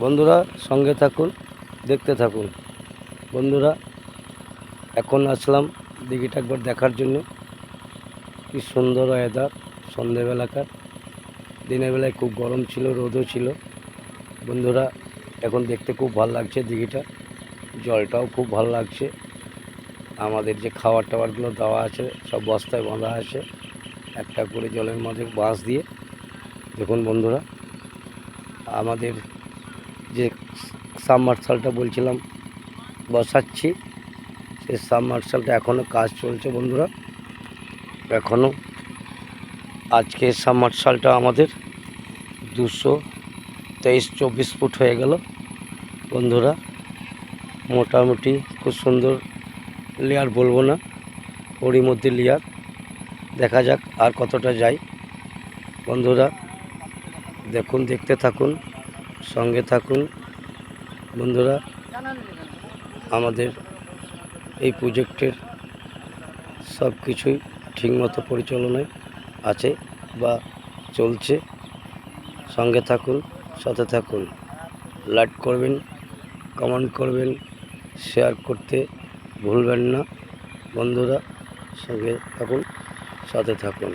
বন্ধুরা সঙ্গে থাকুন, দেখতে থাকুন। বন্ধুরা এখন আসলাম দিঘিটা একবার দেখার জন্য। কি সুন্দর ওয়েদার সন্ধ্যেবেলাকার। দিনের বেলায় খুব গরম ছিল, রোদও ছিল। বন্ধুরা এখন দেখতে খুব ভালো লাগছে দিঘিটা, জলটাও খুব ভালো লাগছে। আমাদের যে খাবার টাবারগুলো দেওয়া আছে সব বস্তায় বাঁধা আছে একটা করে জলের মধ্যে বাঁশ দিয়ে। দেখুন বন্ধুরা, আমাদের যে সাবমার্শালটা বলছিলাম বসাচ্ছি, সেই সাবমার্শালটা এখনও কাজ চলছে বন্ধুরা। এখনও আজকে সাবমার্শালটা আমাদের 223-24 ফুট হয়ে গেল বন্ধুরা। মোটামুটি খুব সুন্দর লেয়ার বলবো না, ওরই মধ্যে লেয়ার। দেখা যাক আর কতটা যায়। বন্ধুরা দেখুন, দেখতে থাকুন, সঙ্গে থাকুন। বন্ধুরা আমাদের এই প্রজেক্টের সব কিছুই ঠিকমতো পরিচালনায় আছে বা চলছে। সঙ্গে থাকুন, সাথে থাকুন। লাইক করবেন, কমেন্ট করবেন, শেয়ার করতে ভুলবেন না। বন্ধুরা সঙ্গে থাকুন, সাথে থাকুন।